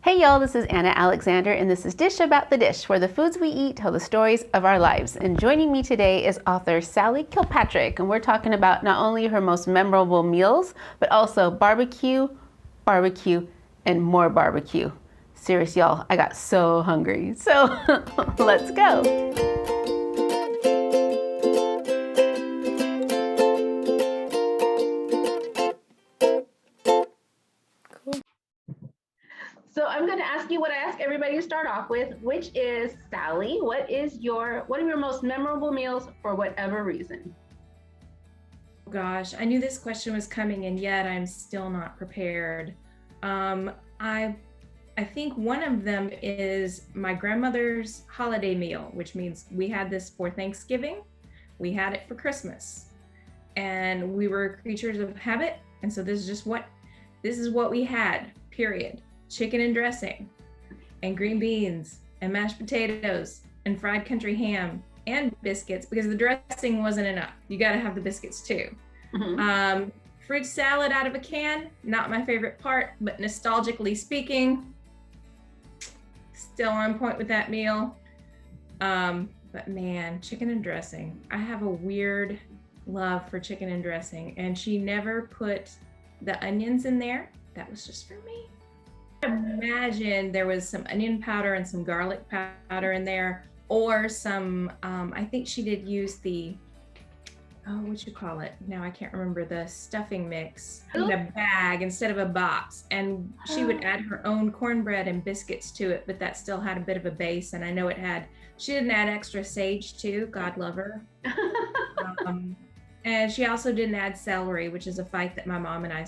Hey y'all, this is Anna Alexander and this is Dish About the Dish, where the foods we eat tell the stories of our lives. And joining me today is author Sally Kilpatrick, and we're talking about not only her most memorable meals, but also barbecue, and more barbecue. Serious y'all, I got so hungry. So let's go. So I'm going to ask you what I ask everybody to start off with, which is, Sally, what are your most memorable meals for whatever reason? Gosh, I knew this question was coming, and yet I'm still not prepared. I think one of them is my grandmother's holiday meal, which means we had this for Thanksgiving, we had it for Christmas, and we were creatures of habit, and so this is what we had, period. Chicken and dressing, and green beans, and mashed potatoes, and fried country ham, and biscuits, because the dressing wasn't enough. You got to have the biscuits too. Mm-hmm. Fruit salad out of a can, not my favorite part, but nostalgically speaking, still on point with that meal. But man, chicken and dressing. I have a weird love for chicken and dressing, and she never put the onions in there. That was just for me. Imagine there was some onion powder and some garlic powder in there, or some, I think she did use the, what you call it? Now I can't remember, the stuffing mix in a bag instead of a box. And she would add her own cornbread and biscuits to it, but that still had a bit of a base. And I know she didn't add extra sage too, God love her. And she also didn't add celery, which is a fight that my mom and I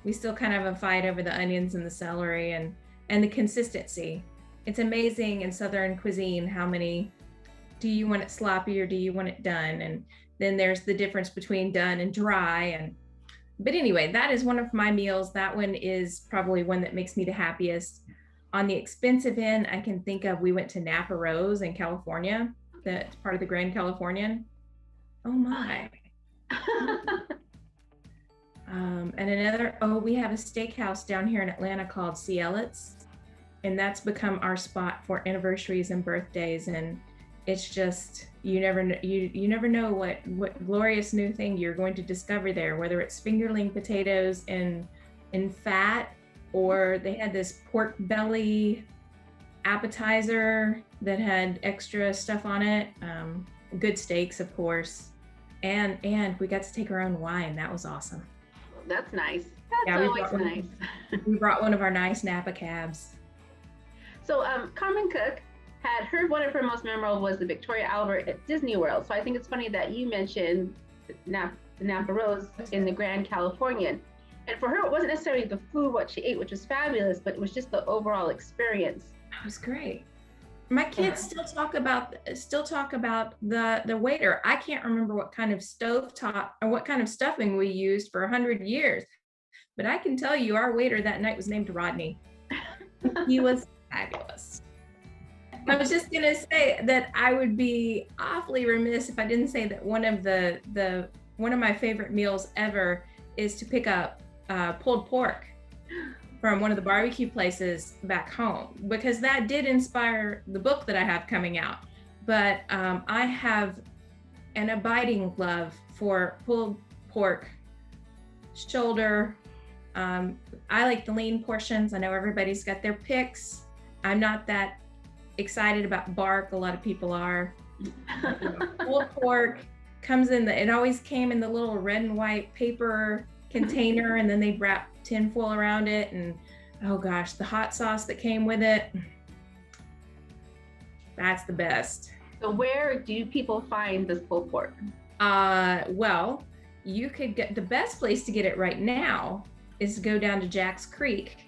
we still kind of have a fight over the onions and the celery and the consistency. It's amazing in Southern cuisine how many, do you want it sloppy or do you want it done? And then there's the difference between done and dry. But anyway, that is one of my meals. That one is probably one that makes me the happiest. On the expensive end, I can think of, we went to Napa Rose in California, that's part of the Grand Californian. Oh my. And another, we have a steakhouse down here in Atlanta called Cielots, and that's become our spot for anniversaries and birthdays. And it's just, you never know what glorious new thing you're going to discover there, whether it's fingerling potatoes in fat, or they had this pork belly appetizer that had extra stuff on it, good steaks, of course. And we got to take our own wine. That was awesome. That's nice. That's always nice. We brought one of our nice Napa cabs. So Carmen Cook one of her most memorable was the Victoria Albert at Disney World. So I think it's funny that you mentioned the Napa Rose in the Grand Californian. And for her, it wasn't necessarily the food, what she ate, which was fabulous, but it was just the overall experience. That was great. My kids still talk about the waiter. I can't remember what kind of stovetop or what kind of stuffing we used for 100 years, but I can tell you our waiter that night was named Rodney. He was fabulous. I was just gonna say that I would be awfully remiss if I didn't say that one of my favorite meals ever is to pick up pulled pork from one of the barbecue places back home, because that did inspire the book that I have coming out. But I have an abiding love for pulled pork, shoulder. I like the lean portions. I know everybody's got their picks. I'm not that excited about bark. A lot of people are. Pulled pork comes it always came in the little red and white paper container, and then they'd wrap tinfoil around it, and oh gosh, the hot sauce that came with it, that's the best. So where do people find this pulled pork? Well, you could get, the best place to get it right now is to go down to Jack's Creek,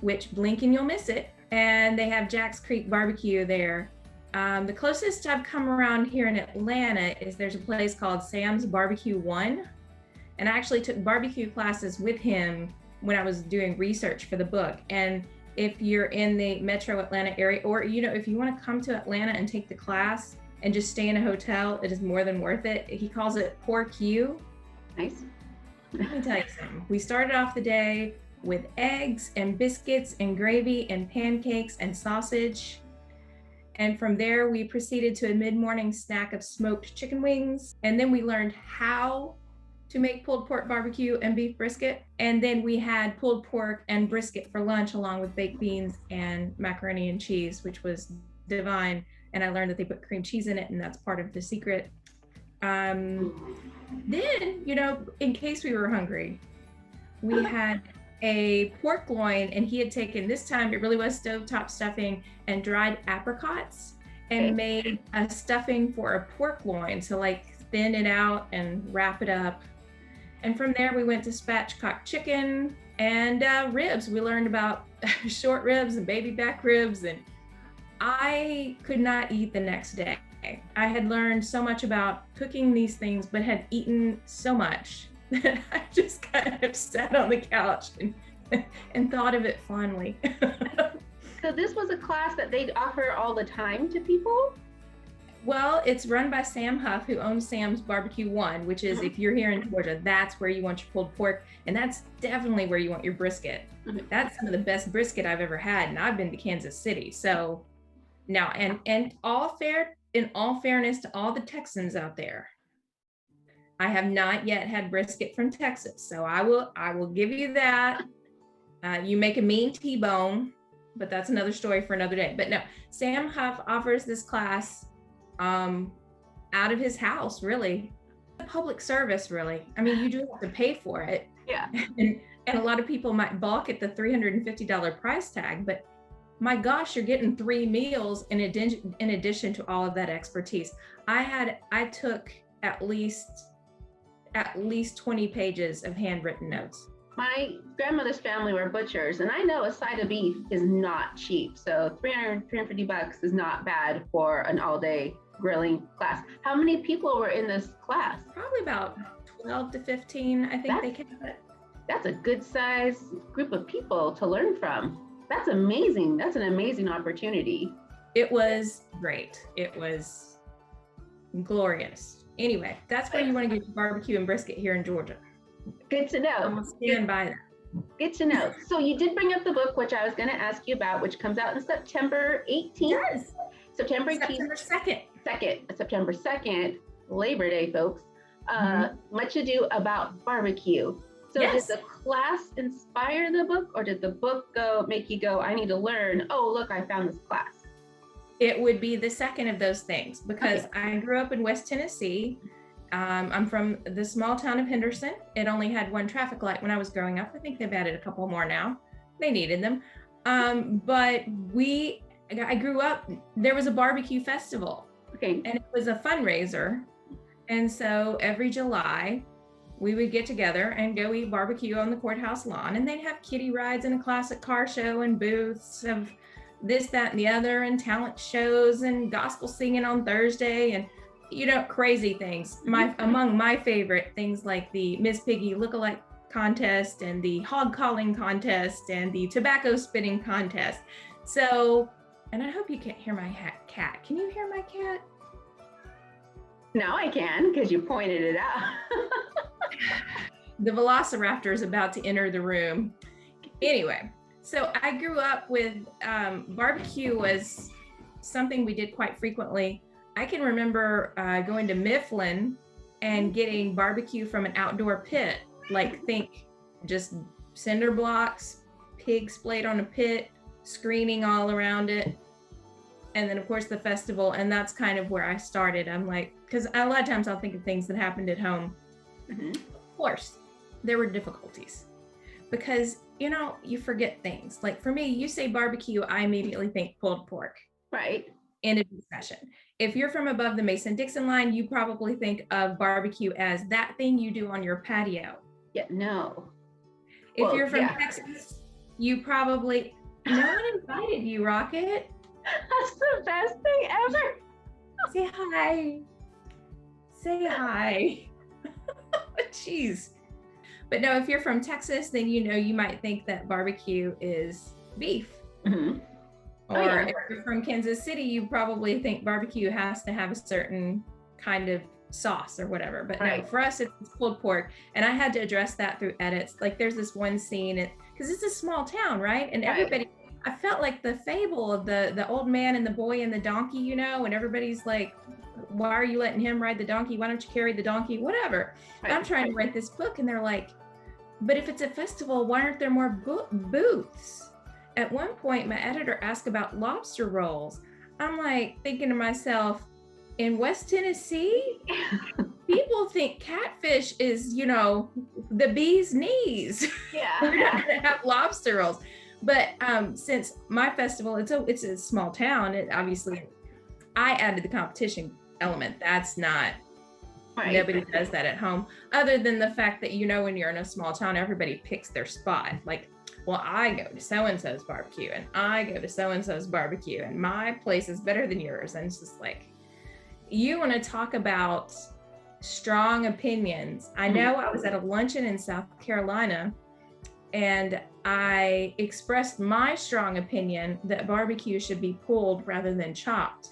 which blink and you'll miss it, and they have Jack's Creek barbecue there. The closest I've come around here in Atlanta is there's a place called Sam's Barbecue One. And I actually took barbecue classes with him when I was doing research for the book. And if you're in the metro Atlanta area, or if you want to come to Atlanta and take the class and just stay in a hotel, it is more than worth it. He calls it Pork You. Nice. Let me tell you something. We started off the day with eggs and biscuits and gravy and pancakes and sausage. And from there, we proceeded to a mid-morning snack of smoked chicken wings. And then we learned how to make pulled pork barbecue and beef brisket. And then we had pulled pork and brisket for lunch, along with baked beans and macaroni and cheese, which was divine. And I learned that they put cream cheese in it, and that's part of the secret. Then, in case we were hungry, we had a pork loin, and he had taken, this time it really was stovetop stuffing and dried apricots, and made a stuffing for a pork loin. So like thin it out and wrap it up. And from there we went to spatchcock chicken and ribs. We learned about short ribs and baby back ribs, and I could not eat the next day. I had learned so much about cooking these things, but had eaten so much that I just kind of sat on the couch and thought of it fondly. So this was a class that they'd offer all the time to people? Well, it's run by Sam Huff, who owns Sam's Barbecue One, which is, if you're here in Georgia, that's where you want your pulled pork, and that's definitely where you want your brisket. That's some of the best brisket I've ever had, and I've been to Kansas City. So now, and in all fairness to all the Texans out there, I have not yet had brisket from Texas, so I will give you that. You make a mean T-bone, but that's another story for another day. But no, Sam Huff offers this class out of his house, really. Public service, really. I mean, you do have to pay for it. Yeah. And a lot of people might balk at the $350 price tag, but my gosh, you're getting 3 meals in addition to all of that expertise. I took at least 20 pages of handwritten notes. My grandmother's family were butchers, and I know a side of beef is not cheap. So $350 is not bad for an all-day grilling class. How many people were in this class? Probably about 12 to 15, I think they kept it. That's a good size group of people to learn from. That's amazing. That's an amazing opportunity. It was great. It was glorious. Anyway, that's where you want to get your barbecue and brisket here in Georgia. Good to know. I'm gonna stand by that. Good to know. So you did bring up the book, which I was going to ask you about, which comes out in September 18th. Yes. September 18th. September 2nd, Labor Day, folks. Much Ado About Barbecue. So did the class inspire the book, or did the book make you go, I need to learn, oh, look, I found this class? It would be the second of those things, because I grew up in West Tennessee. I'm from the small town of Henderson. It only had one traffic light when I was growing up. I think they've added a couple more now. They needed them. But I grew up, there was a barbecue festival. And it was a fundraiser. And so every July, we would get together and go eat barbecue on the courthouse lawn, and they'd have kiddie rides and a classic car show and booths of this, that, and the other, and talent shows and gospel singing on Thursday, and crazy things. Among my favorite things, like the Miss Piggy lookalike contest and the hog calling contest and the tobacco spitting contest. So, and I hope you can't hear my cat. Can you hear my cat? Now I can, because you pointed it out. The velociraptor is about to enter the room. Anyway, so I grew up with barbecue was something we did quite frequently. I can remember going to Mifflin and getting barbecue from an outdoor pit, like think just cinder blocks, pig splayed on a pit, screening all around it. And then of course the festival, and that's kind of where I started. I'm like, because a lot of times I'll think of things that happened at home. Of course, there were difficulties because, you forget things. Like for me, you say barbecue, I immediately think pulled pork. Right. In a discussion. If you're from above the Mason-Dixon line, you probably think of barbecue as that thing you do on your patio. Yeah, no. If you're from Texas, you probably, no one invited you, Rocket. That's the best thing ever. Say hi. Say hi. Jeez. But no, if you're from Texas, then you might think that barbecue is beef. Or if you're from Kansas City, you probably think barbecue has to have a certain kind of sauce or whatever. But no, for us, it's pulled pork. And I had to address that through edits. Like there's this one scene, because it's a small town, right? And everybody, I felt like the fable of the old man and the boy and the donkey, you know, and everybody's like, why are you letting him ride the donkey? Why don't you carry the donkey? Whatever. Right. I'm trying to write this book, and they're like, but if it's a festival, why aren't there more booths? At one point, my editor asked about lobster rolls. I'm like thinking to myself, in West Tennessee, people think catfish is, you know, the bee's knees. Yeah. We're not gonna have lobster rolls. But since my festival, it's a small town, it obviously, I added the competition element. That's not, nobody does that at home, other than the fact that, you know, when you're in a small town, everybody picks their spot. Like, well, I go to so-and-so's barbecue, and I go to so-and-so's barbecue, and my place is better than yours. And it's just like, you want to talk about strong opinions. I know I was at a luncheon in South Carolina, and I expressed my strong opinion that barbecue should be pulled rather than chopped.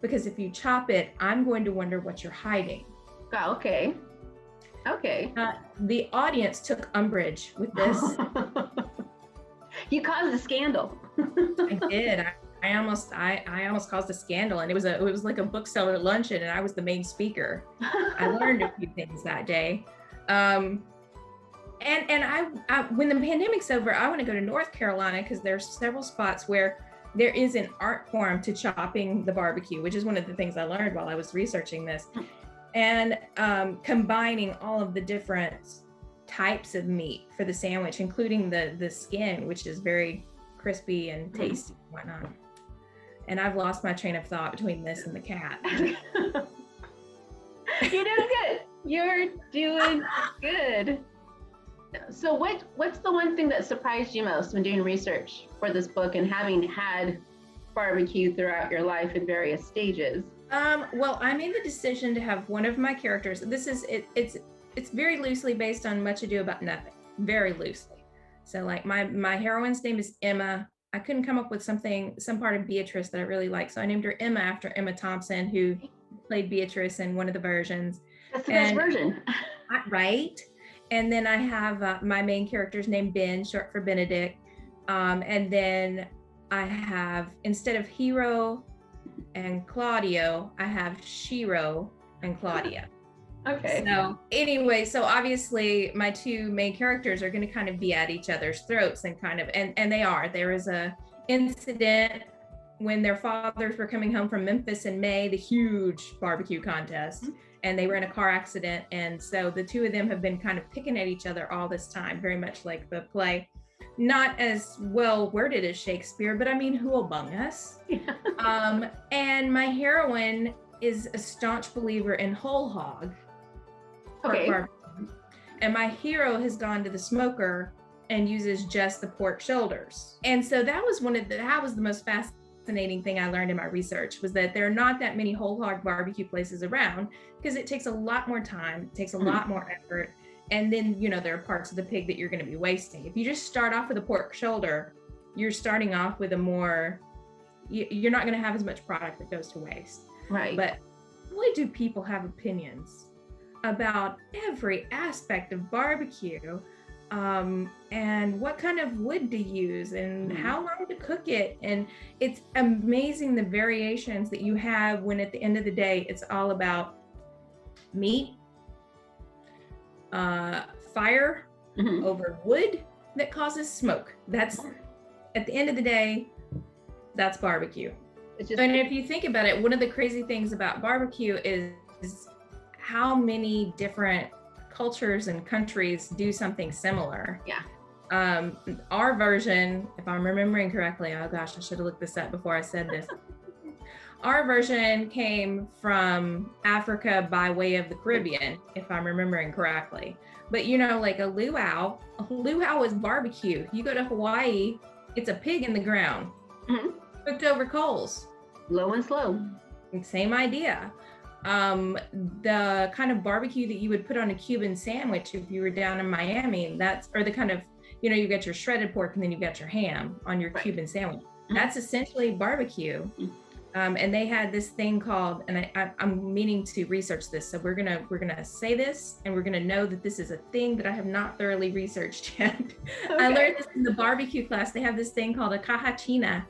Because if you chop it, I'm going to wonder what you're hiding. Oh, okay. Okay. The audience took umbrage with this. You caused a scandal. I did. I almost caused a scandal, and it was like a bookseller luncheon, and I was the main speaker. I learned a few things that day. And I when the pandemic's over, I want to go to North Carolina, because there's several spots where there is an art form to chopping the barbecue, which is one of the things I learned while I was researching this, and combining all of the different types of meat for the sandwich, including the skin, which is very crispy and tasty and whatnot. And I've lost my train of thought between this and the cat. You're doing good. You're doing good. So what's the one thing that surprised you most when doing research for this book and having had barbecue throughout your life in various stages? Well, I made the decision to have one of my characters. It's very loosely based on Much Ado About Nothing, very loosely. So like my heroine's name is Emma. I couldn't come up with some part of Beatrice that I really liked, so I named her Emma after Emma Thompson, who played Beatrice in one of the versions. That's the best version. Right? And then I have my main character's name Ben, short for Benedict. And then I have, instead of Hero and Claudio, I have Shiro and Claudia. Okay. So anyway, so obviously my two main characters are going to kind of be at each other's throats and they are. There is a incident when their fathers were coming home from Memphis in May, the huge barbecue contest, and they were in a car accident. And so the two of them have been kind of picking at each other all this time, very much like the play. Not as well worded as Shakespeare, but I mean, who among us? And my heroine is a staunch believer in whole hog. Okay. And my hero has gone to the smoker and uses just the pork shoulders. And so that was the most fascinating thing I learned in my research, was that there are not that many whole hog barbecue places around, because it takes a lot more time, it takes a lot more effort. And then, you know, there are parts of the pig that you're going to be wasting. If you just start off with a pork shoulder, you're starting off with you're not going to have as much product that goes to waste. Right. But boy, do people have opinions about every aspect of barbecue, and what kind of wood to use and how long to cook it. And it's amazing the variations that you have when at the end of the day, it's all about meat, fire over wood that causes smoke. That's, at the end of the day, that's barbecue. And if you think about it, one of the crazy things about barbecue is how many different cultures and countries do something similar. Yeah. Our version, if I'm remembering correctly, oh gosh, I should have looked this up before I said this. Our version came from Africa by way of the Caribbean, if I'm remembering correctly. But you know, like a luau is barbecue. You go to Hawaii, it's a pig in the ground, cooked over coals. Low and slow. Same idea. The kind of barbecue that you would put on a Cuban sandwich if you were down in Miami, or the kind of, you know, you got your shredded pork and then you got your ham on your Cuban sandwich. That's essentially barbecue. And they had this thing called, and I'm meaning to research this. So we're gonna say this, and we're gonna know that this is a thing that I have not thoroughly researched yet. Okay. I learned this in the barbecue class. They have this thing called a cajachina,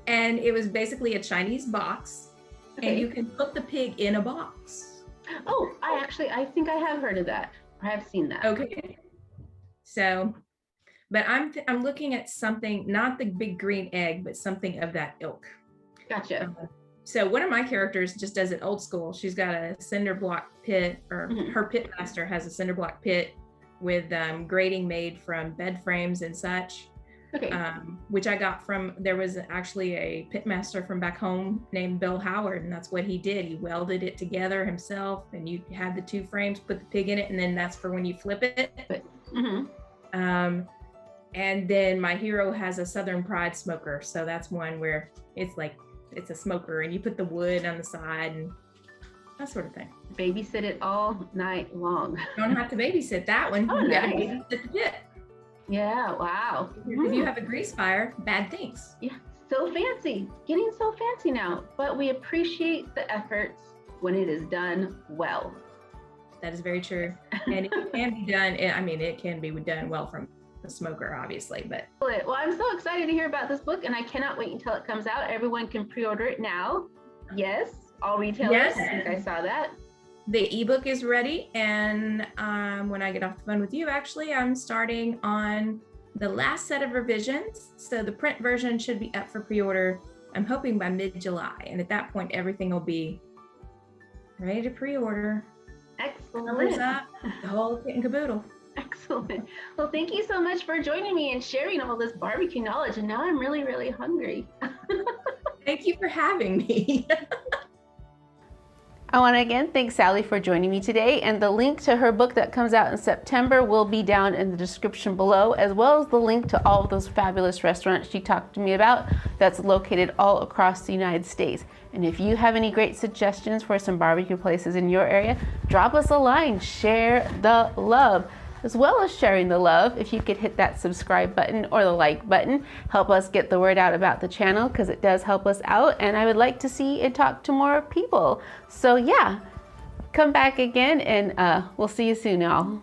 and it was basically a Chinese box, and you can put the pig in a box. Oh, I think I have heard of that. I have seen that. Okay. So, but I'm looking at something, not the big green egg, but something of that ilk. Gotcha. So one of my characters just does it old school. She's got a cinder block pit, or her pit master has a cinder block pit with grating made from bed frames and such. Okay. Which I got from, there was actually a pit master from back home named Bill Howard, and that's what he did. He welded it together himself, and you had the two frames, put the pig in it, and then that's for when you flip it. And then my hero has a Southern Pride smoker, so that's one where it's a smoker, and you put the wood on the side and that sort of thing. Babysit it all night long. Don't have to babysit that one. Oh, You gotta nice. babysit the pit. Yeah, wow. If you have a grease fire, bad things. Yeah, so fancy, getting so fancy now, but we appreciate the efforts when it is done well. That is very true. And it can be done, it can be done well from the smoker, obviously, but. Well, I'm so excited to hear about this book, and I cannot wait until it comes out. Everyone can pre-order it now. Yes, all retailers. Yes. I think I saw that. The ebook is ready, and when I get off the phone with you, actually, I'm starting on the last set of revisions. So the print version should be up for pre-order, I'm hoping by mid-July. And at that point, everything will be ready to pre-order. Excellent. Up, the whole kit and caboodle. Excellent. Well, thank you so much for joining me and sharing all this barbecue knowledge. And now I'm really, really hungry. Thank you for having me. I want to again thank Sally for joining me today, and the link to her book that comes out in September will be down in the description below, as well as the link to all of those fabulous restaurants she talked to me about that's located all across the United States. And if you have any great suggestions for some barbecue places in your area, drop us a line, share the love. As well as sharing the love, if you could hit that subscribe button or the like button, help us get the word out about the channel, because it does help us out, and I would like to see and talk to more people. So yeah, come back again, and we'll see you soon, y'all.